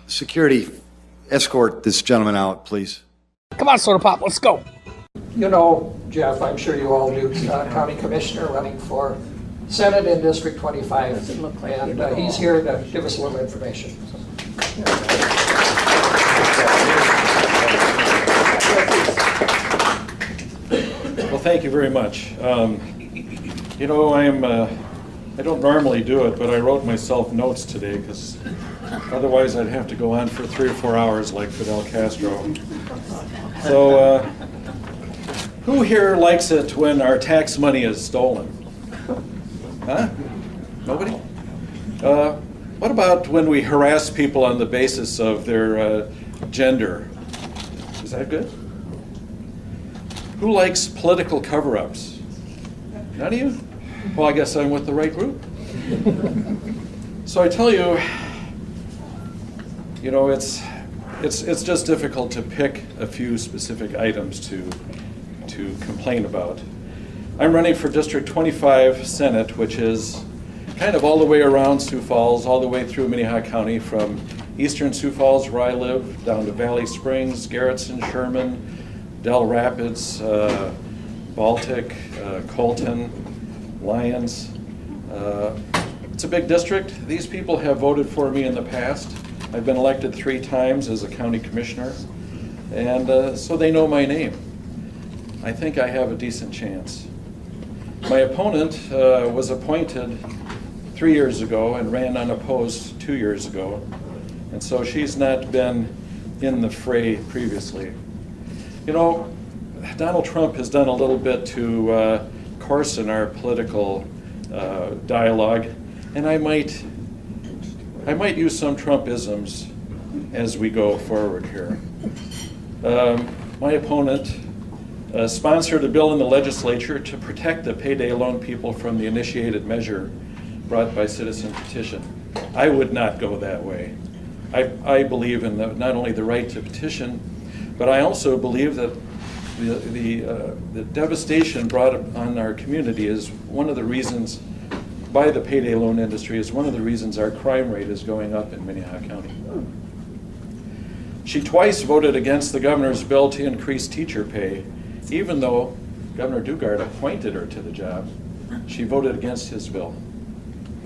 Security, escort this gentleman out, please. Come on, Soda Pop, let's go. You know, Jeff, I'm sure you all do, County Commissioner running for Senate in District 25, and he's here to give us a little information. Well, thank you very much. You know, I don't normally do it, but I wrote myself notes today because otherwise I'd have to go on for 3 or 4 hours like Fidel Castro. So, who here likes it when our tax money is stolen? Huh? Nobody? What about when we harass people on the basis of their gender? Is that good? Who likes political cover-ups? None of you? Well, I guess I'm with the right group. So I tell you, you know, it's just difficult to pick a few specific items to complain about. I'm running for District 25 Senate, which is kind of all the way around Sioux Falls, all the way through Minnehaha County, from eastern Sioux Falls, where I live, down to Valley Springs, Garrettson, Sherman, Del Rapids, Baltic, Colton, Lyons. It's a big district. These people have voted for me in the past. I've been elected 3 times as a county commissioner, and so they know my name. I think I have a decent chance. My opponent was appointed 3 years ago and ran unopposed 2 years ago, and so she's not been in the fray previously. You know, Donald Trump has done a little bit to coarsen our political dialogue, and I might use some Trumpisms as we go forward here. My opponent sponsored a bill in the legislature to protect the payday loan people from the initiated measure brought by citizen petition. I would not go that way. I believe in not only the right to petition, but I also believe that the devastation brought on our community is one of the reasons, by the payday loan industry, is one of the reasons our crime rate is going up in Minnehaha County. She twice voted against the governor's bill to increase teacher pay, even though Governor Dugard appointed her to the job. She voted against his bill.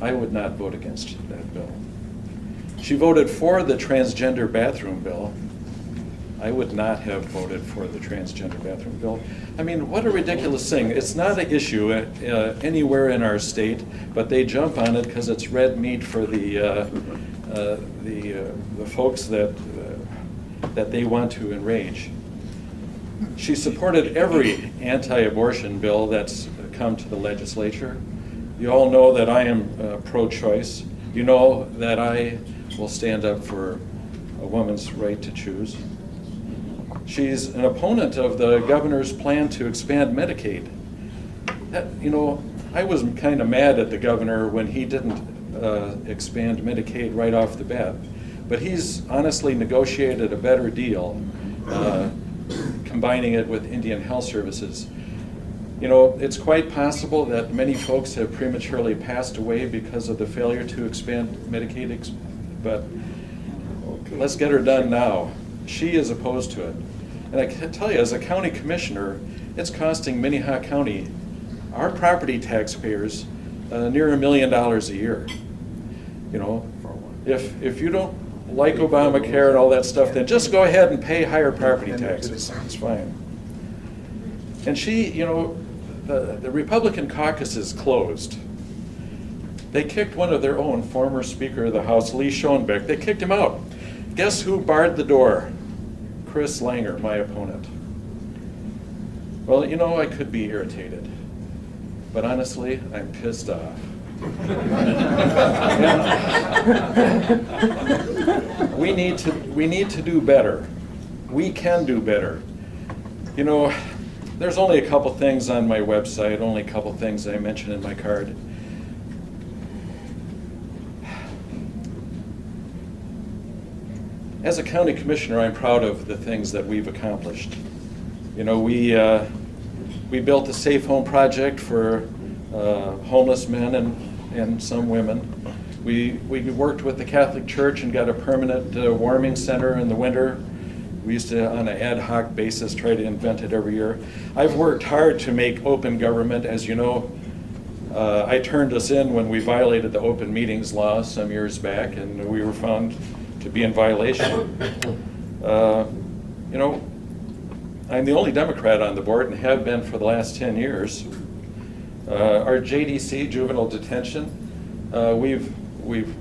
I would not vote against that bill. She voted for the transgender bathroom bill. I would not have voted for the transgender bathroom bill. I mean, what a ridiculous thing. It's not an issue anywhere in our state, but they jump on it because it's red meat for the folks that they want to enrage. She supported every anti-abortion bill that's come to the legislature. You all know that I am pro-choice. You know that I will stand up for a woman's right to choose. She's an opponent of the governor's plan to expand Medicaid. You know, I was kind of mad at the governor when he didn't expand Medicaid right off the bat. But he's honestly negotiated a better deal, combining it with Indian Health Services. You know, it's quite possible that many folks have prematurely passed away because of the failure to expand Medicaid, but let's get her done now. She is opposed to it. And I can tell you, as a county commissioner, it's costing Minnehaha County, our property taxpayers, near $1 million a year. You know, if you don't like Obamacare and all that stuff, then just go ahead and pay higher property taxes. It's fine. And she, you know, the Republican caucus is closed. They kicked one of their own, former Speaker of the House, Lee Schoenbeck, they kicked him out. Guess who barred the door? Chris Langer, my opponent. Well, you know, I could be irritated, but honestly, I'm pissed off. We need to do better. We can do better. You know, there's only a couple things on my website, only a couple things I mentioned in my card. As a county commissioner, I'm proud of the things that we've accomplished. You know, we built a safe home project for homeless men and some women. We worked with the Catholic Church and got a permanent warming center in the winter. We used to, on an ad hoc basis, try to invent it every year. I've worked hard to make open government. As you know, I turned us in when we violated the open meetings law some years back, and we were found to be in violation. You know, I'm the only Democrat on the board and have been for the last 10 years. Our JDC, juvenile detention, we've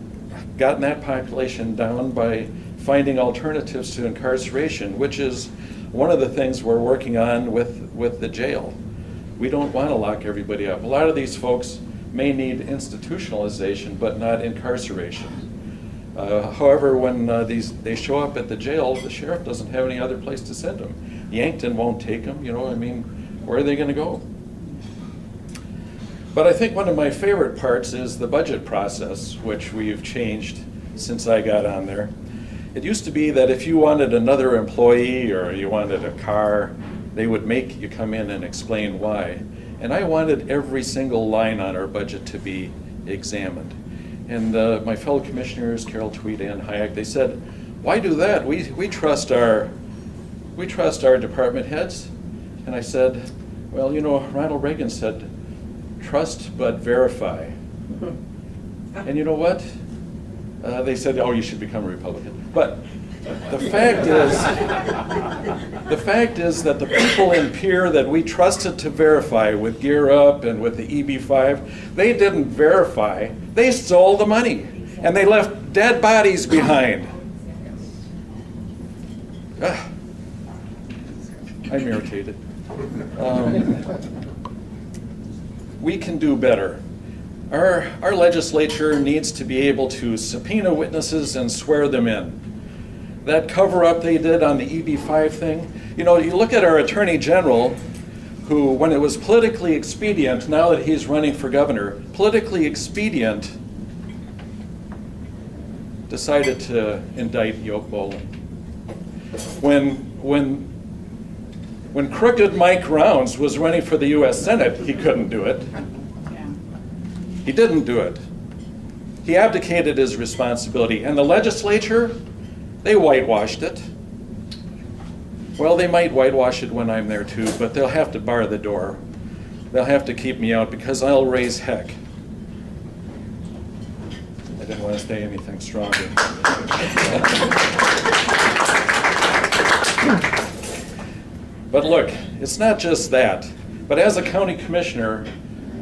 gotten that population down by finding alternatives to incarceration, which is one of the things we're working on with the jail. We don't want to lock everybody up. A lot of these folks may need institutionalization, but not incarceration. However, when they show up at the jail, the sheriff doesn't have any other place to send them. Yankton won't take them, you know, I mean, where are they going to go? But I think one of my favorite parts is the budget process, which we've changed since I got on there. It used to be that if you wanted another employee or you wanted a car, they would make you come in and explain why. And I wanted every single line on our budget to be examined. And my fellow commissioners, Carol Tweed and Hayek, they said, why do that? We trust our department heads. And I said, well, you know, Ronald Reagan said, trust but verify. And you know what? They said, oh, you should become a Republican. But the fact is that the people in Pierre that we trusted to verify with Gear Up and with the EB5, they didn't verify. They stole the money, and they left dead bodies behind. I'm irritated. We can do better. Our legislature needs to be able to subpoena witnesses and swear them in. That cover-up they did on the EB5 thing, you know, you look at our Attorney General, who, when it was politically expedient, now that he's running for governor, politically expedient, decided to indict Yoke Bolin. When crooked Mike Rounds was running for the U.S. Senate, he couldn't do it. He didn't do it. He abdicated his responsibility. And the legislature, they whitewashed it. Well, they might whitewash it when I'm there too, but they'll have to bar the door. They'll have to keep me out because I'll raise heck. I didn't want to say anything stronger. But look, it's not just that. But as a county commissioner,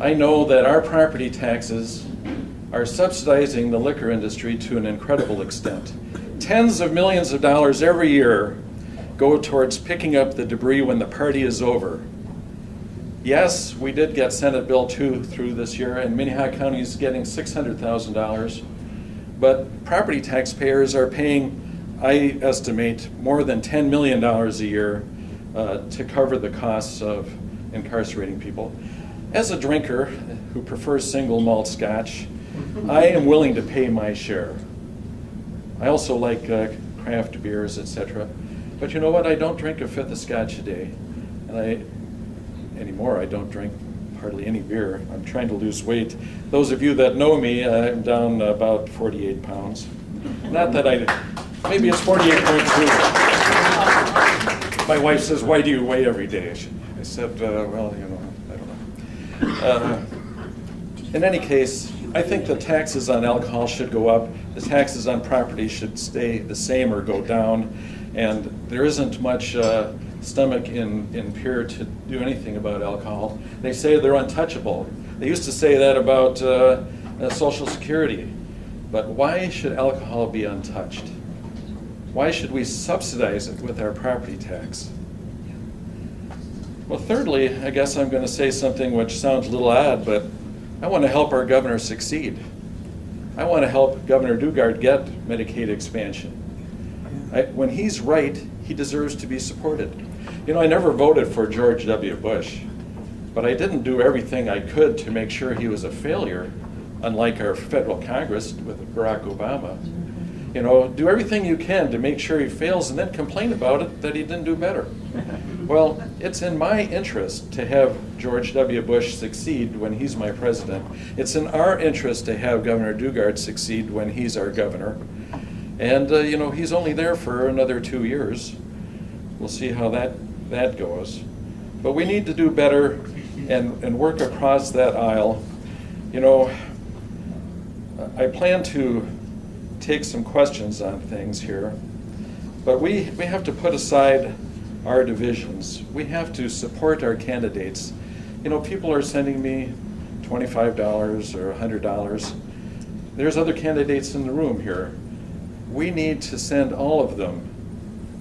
I know that our property taxes are subsidizing the liquor industry to an incredible extent. Tens of millions of dollars every year go towards picking up the debris when the party is over. Yes, we did get Senate Bill 2 through this year, and Minnehaha County is getting $600,000. But property taxpayers are paying, I estimate, more than $10 million a year to cover the costs of incarcerating people. As a drinker who prefers single malt scotch, I am willing to pay my share. I also like craft beers, etc. But you know what? I don't drink a fifth of scotch a day. And anymore, I don't drink hardly any beer. I'm trying to lose weight. Those of you that know me, I'm down about 48 pounds. Not that maybe it's 48.2. My wife says, why do you weigh every day? I said, well, you know, I don't know. In any case, I think the taxes on alcohol should go up. The taxes on property should stay the same or go down. And there isn't much stomach in Pierre to do anything about alcohol. They say they're untouchable. They used to say that about Social Security. But why should alcohol be untouched? Why should we subsidize it with our property tax? Well, thirdly, I guess I'm going to say something which sounds a little odd, but I want to help our governor succeed. I want to help Governor Dugard get Medicaid expansion. When he's right, he deserves to be supported. You know, I never voted for George W. Bush, but I didn't do everything I could to make sure he was a failure, unlike our federal Congress with Barack Obama. You know, do everything you can to make sure he fails and then complain about it that he didn't do better. Well, it's in my interest to have George W. Bush succeed when he's my president. It's in our interest to have Governor Dugard succeed when he's our governor. And, he's only there for another 2 years. We'll see how that goes. But we need to do better and work across that aisle. I plan to take some questions on things here, but we have to put aside our divisions. We have to support our candidates. People are sending me $25 or $100. There's other candidates in the room here. We need to send all of them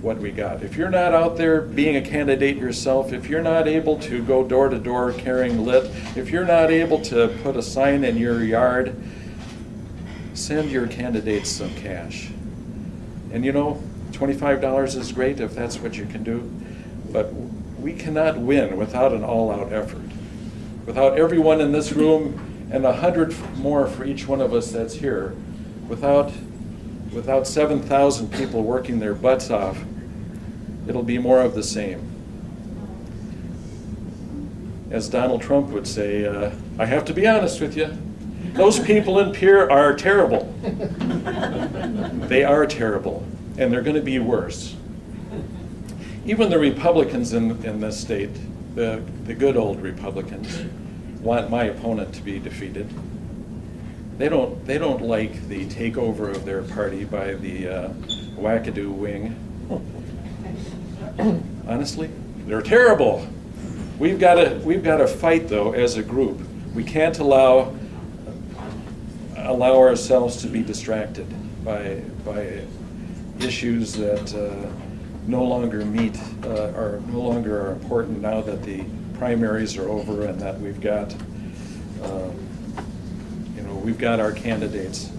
what we got. If you're not out there being a candidate yourself, if you're not able to go door to door carrying lit, if you're not able to put a sign in your yard, send your candidates some cash. And $25 is great if that's what you can do, but we cannot win without an all-out effort. Without everyone in this room and 100 more for each one of us that's here, without 7,000 people working their butts off, it'll be more of the same. As Donald Trump would say, I have to be honest with you, those people in Pierre are terrible. They are terrible, and they're going to be worse. Even the Republicans in this state, the good old Republicans, want my opponent to be defeated. They don't like the takeover of their party by the wackadoo wing. Honestly, they're terrible. We've got to fight though as a group. We can't allow ourselves to be distracted by issues that no longer are no longer important now that the primaries are over and that we've got our candidates.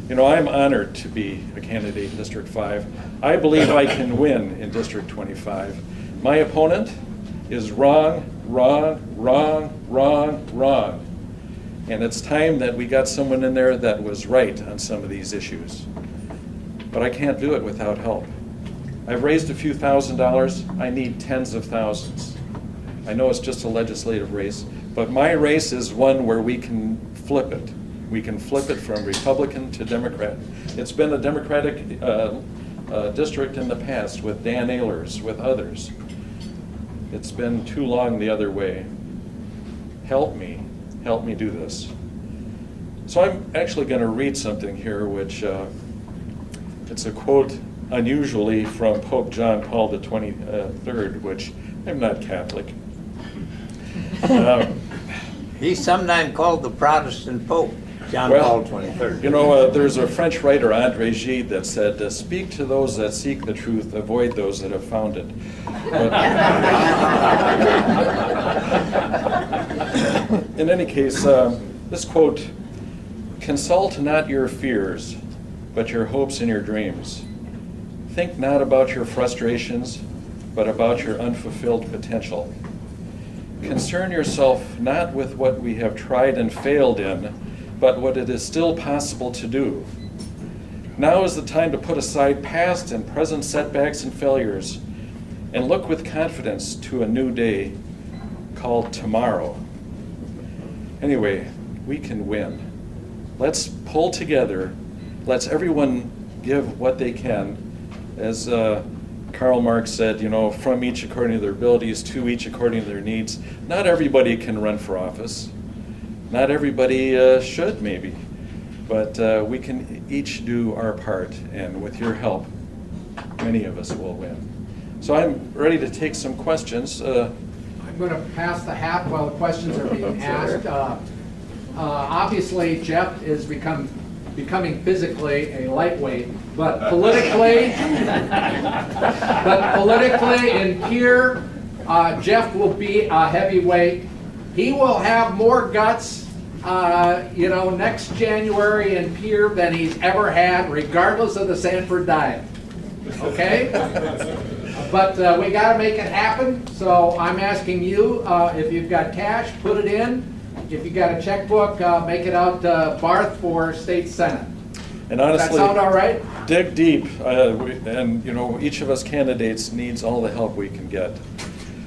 I'm honored to be a candidate in District 5. I believe I can win in District 25. My opponent is wrong. And it's time that we got someone in there that was right on some of these issues. But I can't do it without help. I've raised a few $1,000s. I need tens of thousands. I know it's just a legislative race, but my race is one where we can flip it. We can flip it from Republican to Democrat. It's been a Democratic district in the past with Dan Ehlers, with others. It's been too long the other way. Help me do this. So I'm actually going to read something here, which it's a quote unusually from Pope John Paul the 23rd, which I'm not Catholic. He's sometimes called the Protestant Pope, John Paul 23rd. There's a French writer, André Gide, that said, speak to those that seek the truth, avoid those that have found it. In any case, this quote, consult not your fears, but your hopes and your dreams. Think not about your frustrations, but about your unfulfilled potential. Concern yourself not with what we have tried and failed in, but what it is still possible to do. Now is the time to put aside past and present setbacks and failures and look with confidence to a new day called tomorrow. Anyway, we can win. Let's pull together. Let's everyone give what they can. As Karl Marx said, from each according to their abilities, to each according to their needs. Not everybody can run for office. Not everybody should, maybe. But we can each do our part, and with your help, many of us will win. So I'm ready to take some questions. I'm going to pass the hat while the questions are being asked. Obviously, Jeff is becoming physically a lightweight, but politically in Pierre, Jeff will be a heavyweight. He will have more guts, next January in Pierre than he's ever had, regardless of the Sanford diet. Okay? But we got to make it happen. So I'm asking you, if you've got cash, put it in. If you got a checkbook, make it out to Barth for State Senate. And honestly, does that sound all right? Dig deep, and each of us candidates needs all the help we can get.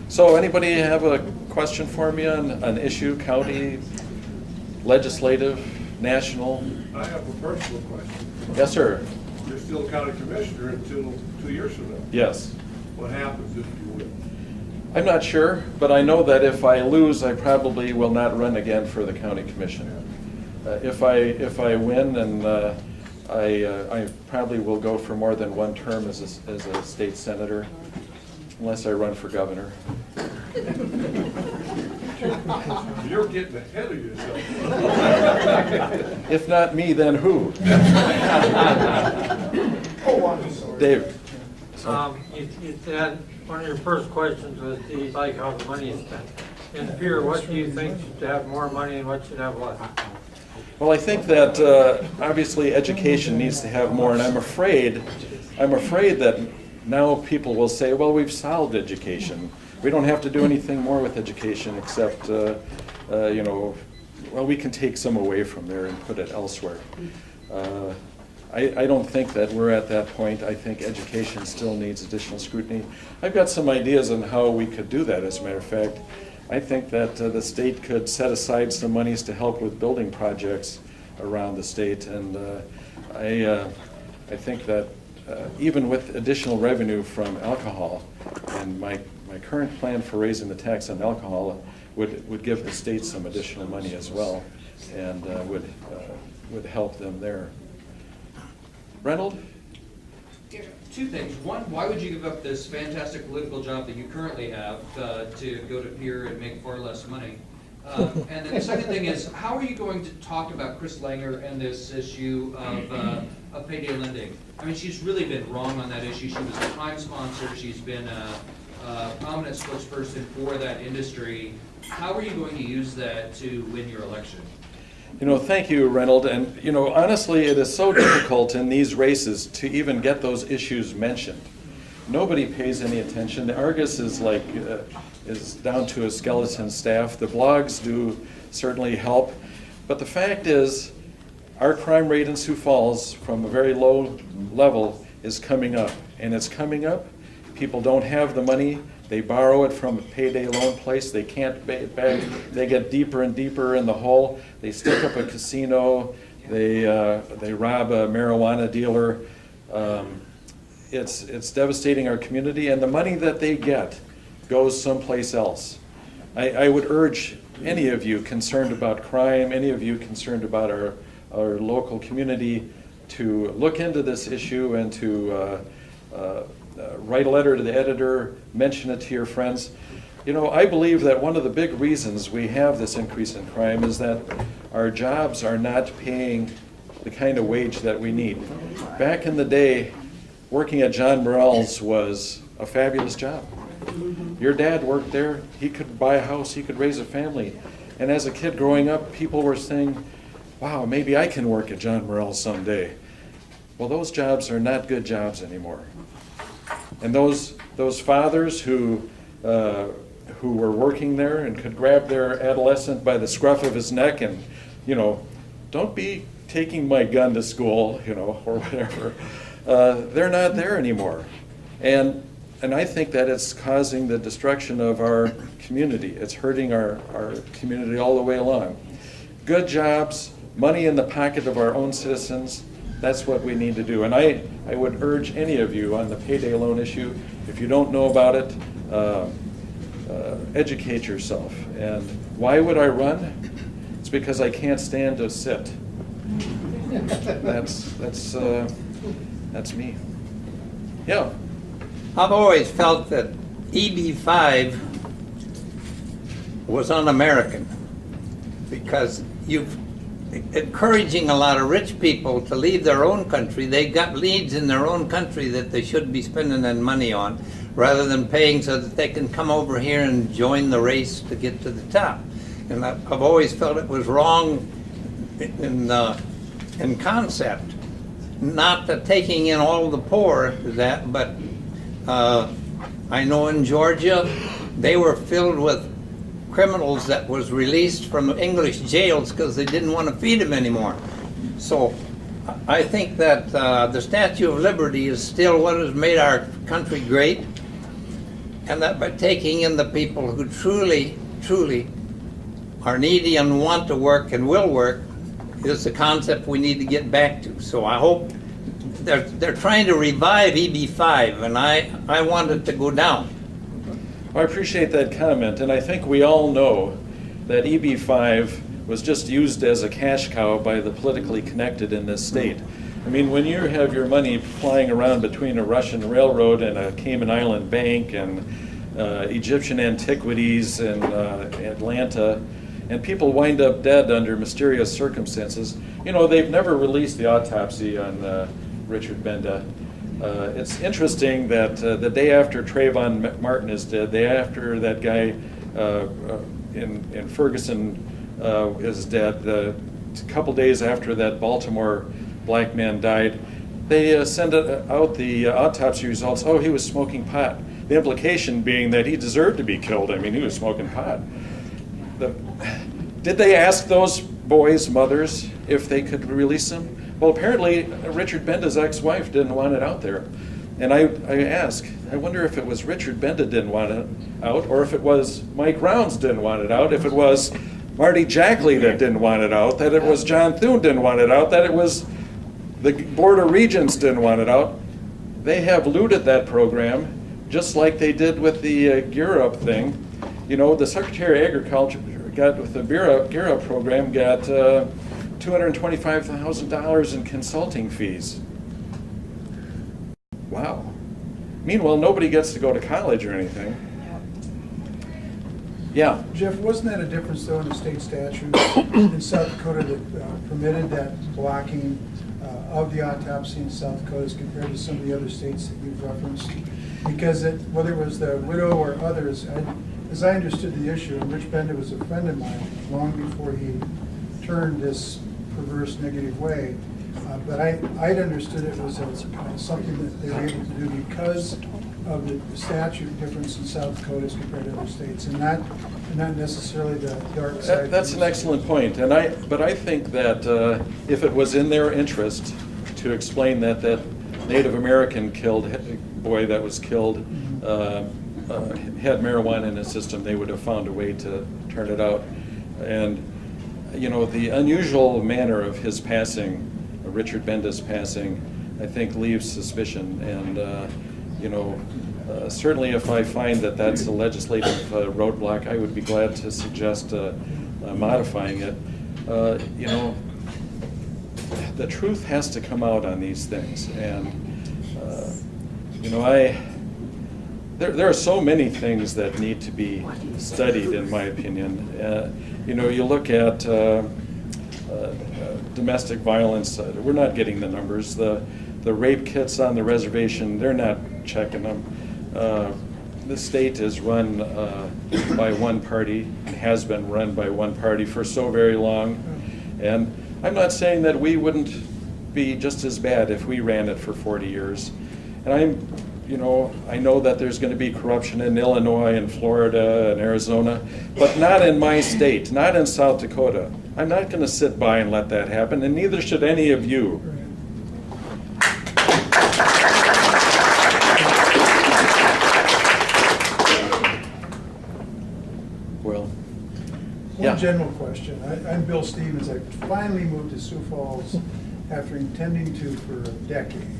So anybody have a question for me on an issue, county, legislative, national? I have a personal question. Yes, sir. You're still county commissioner until 2 years from now. Yes. What happens if you win? I'm not sure, but I know that if I lose, I probably will not run again for the county commission. If I win, and I probably will go for more than one term as a state senator, unless I run for governor. You're getting ahead of yourself. If not me, then who? Dave. You said one of your first questions was, do you like how the money is spent? In Pierre, what do you think should have more money and what should have less? Well, I think that obviously education needs to have more, and I'm afraid that now people will say, well, we've solved education. We don't have to do anything more with education except, well, we can take some away from there and put it elsewhere. I don't think that we're at that point. I think education still needs additional scrutiny. I've got some ideas on how we could do that, as a matter of fact. I think that the state could set aside some monies to help with building projects around the state, and I think that even with additional revenue from alcohol, and my current plan for raising the tax on alcohol would give the state some additional money as well, and would help them there. Reynold? Two things. One, why would you give up this fantastic political job that you currently have to go to Pierre and make far less money? And then the second thing is, how are you going to talk about Chris Langer and this issue of payday lending? I mean, she's really been wrong on that issue. She was a prime sponsor. She's been a prominent spokesperson for that industry. How are you going to use that to win your election? Thank you, Reynold. And, honestly, it is so difficult in these races to even get those issues mentioned. Nobody pays any attention. The Argus is is down to a skeleton staff. The blogs do certainly help. But the fact is, our crime rate in Sioux Falls from a very low level is coming up. And it's coming up. People don't have the money. They borrow it from a payday loan place. They can't pay it back. They get deeper and deeper in the hole. They stick up a casino. They rob a marijuana dealer. It's devastating our community, and the money that they get goes someplace else. I would urge any of you concerned about crime, any of you concerned about our local community, to look into this issue and to write a letter to the editor, mention it to your friends. I believe that one of the big reasons we have this increase in crime is that our jobs are not paying the kind of wage that we need. Back in the day, working at John Morrell's was a fabulous job. Your dad worked there. He could buy a house. He could raise a family. And as a kid growing up, people were saying, wow, maybe I can work at John Morrell's someday. Well, those jobs are not good jobs anymore. And those fathers who were working there and could grab their adolescent by the scruff of his neck and, don't be taking my gun to school, or whatever. They're not there anymore. And I think that it's causing the destruction of our community. It's hurting our community all the way along. Good jobs, money in the pocket of our own citizens, that's what we need to do. And I would urge any of you on the payday loan issue, if you don't know about it, educate yourself. And why would I run? It's because I can't stand to sit. That's me. Yeah. I've always felt that EB5 was un-American because you're encouraging a lot of rich people to leave their own country. They got leads in their own country that they should be spending that money on rather than paying so that they can come over here and join the race to get to the top. And I've always felt it was wrong in concept, not that taking in all the poor, but I know in Georgia, they were filled with criminals that was released from English jails because they didn't want to feed them anymore. So I think that the Statue of Liberty is still what has made our country great. and that by taking in the people who truly, truly are needy and want to work and will work is the concept we need to get back to. So I hope they're trying to revive EB5, and I want it to go down. I appreciate that comment, and I think we all know that EB5 was just used as a cash cow by the politically connected in this state. I mean, when you have your money flying around between a Russian railroad and a Cayman Island bank and Egyptian antiquities in Atlanta, and people wind up dead under mysterious circumstances, you know, they've never released the autopsy on Richard Benda. It's interesting that the day after Trayvon Martin is dead, the day after that guy in Ferguson is dead, a couple days after that Baltimore black man died, they send out the autopsy results. Oh, he was smoking pot. The implication being that he deserved to be killed. I mean, he was smoking pot. Did they ask those boys' mothers if they could release him? Well, apparently Richard Benda's ex-wife didn't want it out there. And I ask, I wonder if it was Richard Benda didn't want it out, or if it was Mike Rounds didn't want it out, if it was Marty Jackley that didn't want it out, that it was John Thune didn't want it out, that it was the Board of Regents didn't want it out. They have looted that program, just like they did with the Gear Up thing. You know, the Secretary of Agriculture got, with the Gear Up program, got $225,000 in consulting fees. Wow. Meanwhile, nobody gets to go to college or anything. Yeah. Jeff, wasn't that a difference though in the state statute in South Dakota that permitted that blocking of the autopsy in South Dakota as compared to some of the other states that you've referenced? Because whether it was the widow or others, as I understood the issue, and Rich Benda was a friend of mine long before he turned this perverse negative way, but I'd understood it was something that they were able to do because of the statute difference in South Dakota as compared to other states, and not necessarily the dark side. That's an excellent point, but I think that if it was in their interest to explain that Native American boy that was killed had marijuana in his system, they would have found a way to turn it out. And you know, the unusual manner of his passing, Richard Benda's passing, I think leaves suspicion. And you know, certainly if I find that that's a legislative roadblock, I would be glad to suggest modifying it. You know, the truth has to come out on these things. And you know, there are so many things that need to be studied, in my opinion. You know, you look at domestic violence, we're not getting the numbers. The rape kits on the reservation, they're not checking them. The state is run by one party, has been run by one party for so very long. And I'm not saying that we wouldn't be just as bad if we ran it for 40 years. And you know, I know that there's going to be corruption in Illinois and Florida and Arizona, but not in my state, not in South Dakota. I'm not going to sit by and let that happen, and neither should any of you. Well, yeah. One general question. I'm Bill Stevens. I finally moved to Sioux Falls after intending to for a decade.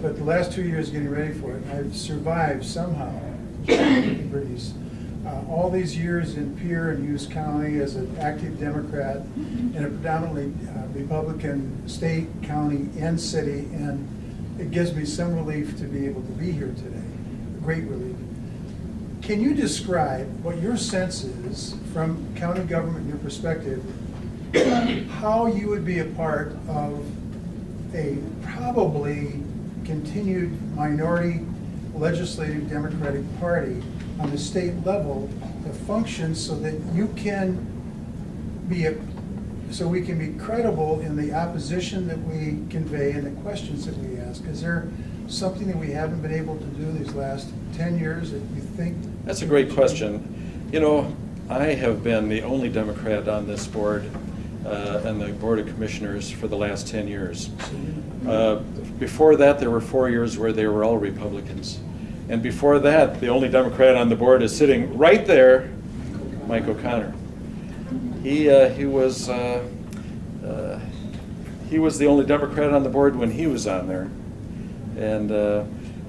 But the last 2 years getting ready for it, I've survived somehow. All these years in Pierre and Hughes County as an active Democrat in a predominantly Republican state, county, and city, and it gives me some relief to be able to be here today, great relief. Can you describe what your sense is from county government, your perspective, how you would be a part of a probably continued minority legislative Democratic Party on the state level to function so that you can be so we can be credible in the opposition that we convey and the questions that we ask? Is there something that we haven't been able to do these last 10 years that you think? That's a great question. You know, I have been the only Democrat on this board and the Board of Commissioners for the last 10 years. Before that, there were 4 years where they were all Republicans. And before that, the only Democrat on the board is sitting right there, Mike O'Connor. He was the only Democrat on the board when he was on there. And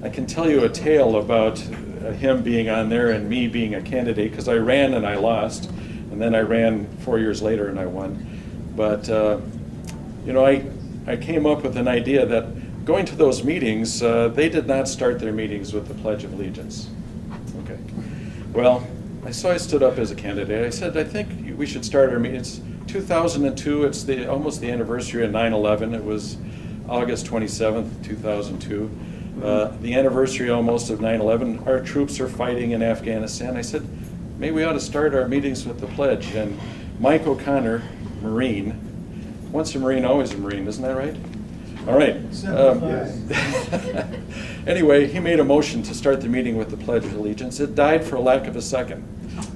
I can tell you a tale about him being on there and me being a candidate, because I ran and I lost, and then I ran 4 years later and I won. But you know, I came up with an idea that going to those meetings, they did not start their meetings with the Pledge of Allegiance. Okay. Well, I stood up as a candidate. I said, I think we should start our meetings. 2002, it's almost the anniversary of 9/11. It was August 27th, 2002. The anniversary almost of 9/11. Our troops are fighting in Afghanistan. I said, maybe we ought to start our meetings with the pledge. And Mike O'Connor, Marine, once a Marine, always a Marine, isn't that right? All right. Anyway, he made a motion to start the meeting with the Pledge of Allegiance. It died for lack of a second.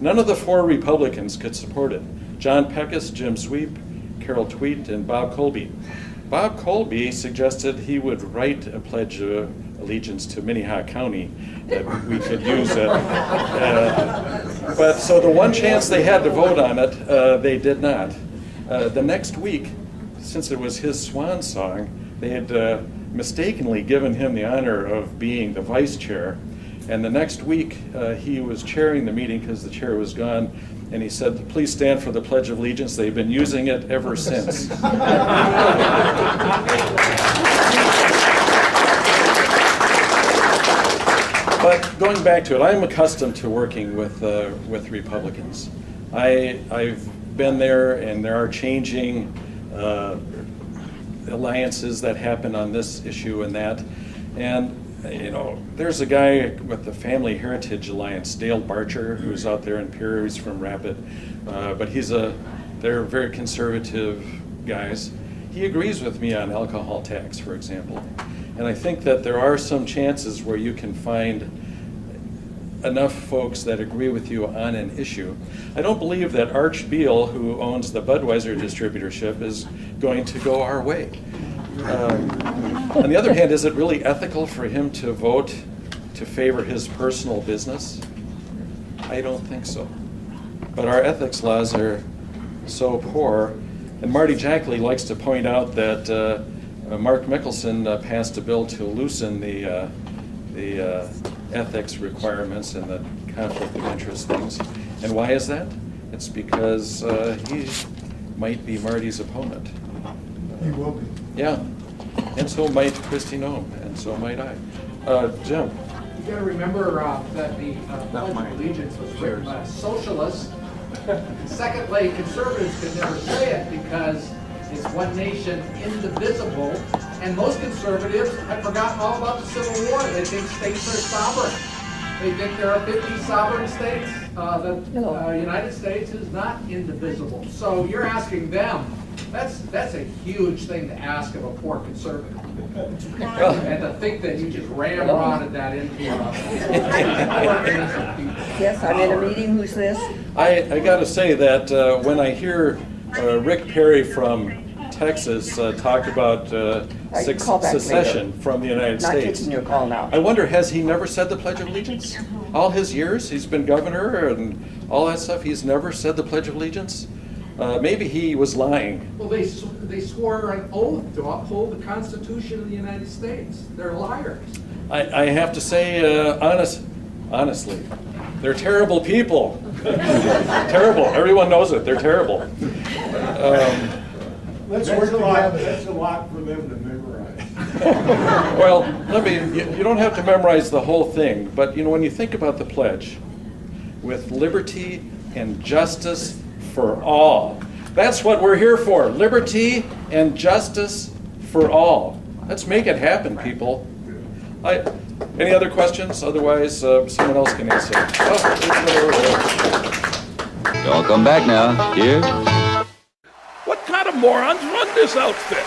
None of the 4 Republicans could support it. John Peckus, Jim Sweep, Carol Tweet, and Bob Colby. Bob Colby suggested he would write a Pledge of Allegiance to Minnehaha County that we could use it. But so the one chance they had to vote on it, they did not. The next week, since it was his swan song, they had mistakenly given him the honor of being the vice chair. And the next week, he was chairing the meeting because the chair was gone. And he said, please stand for the Pledge of Allegiance. They've been using it ever since. But going back to it, I'm accustomed to working with Republicans. I've been there, and there are changing alliances that happen on this issue and that. And you know, there's a guy with the Family Heritage Alliance, Dale Barcher, who's out there in Pierre. He's from Rapid, but they're very conservative guys. He agrees with me on alcohol tax, for example. And I think that there are some chances where you can find enough folks that agree with you on an issue. I don't believe that Arch Beal, who owns the Budweiser distributorship, is going to go our way. On the other hand, is it really ethical for him to vote to favor his personal business? I don't think so. But our ethics laws are so poor. And Marty Jackley likes to point out that Mark Mickelson passed a bill to loosen the ethics requirements and the conflict of interest things. And why is that? It's because he might be Marty's opponent. He will be. Yeah, and so might Kristi Noem, and so might I. Jim? You gotta remember that the Pledge of Allegiance was written by socialists. Secondly, conservatives could never say it because it's one nation, indivisible. And most conservatives have forgotten all about the Civil War. They think states are sovereign. They think there are 50 sovereign states. The United States is not indivisible. So you're asking them. That's a huge thing to ask of a poor conservative. And to think that you just ramrodded that into Yes, I'm in a meeting. Who's this? I got to say that when I hear Rick Perry from Texas talk about secession from the United Not States, taking your call now. I wonder, has he never said the Pledge of Allegiance? All his years, he's been governor and all that stuff, he's never said the Pledge of Allegiance? Maybe he was lying. Well, they swore an oath to uphold the Constitution of the United States. They're liars. I have to say, honestly, they're terrible people. Terrible. Everyone knows it. They're terrible. That's a lot for them to memorize. Well, you don't have to memorize the whole thing, but you know, when you think about the pledge, with liberty and justice for all. That's what we're here for, liberty and justice for all. Let's make it happen, people. Any other questions? Otherwise, someone else can answer. Y'all come back now. Here. What kind of morons run this outfit?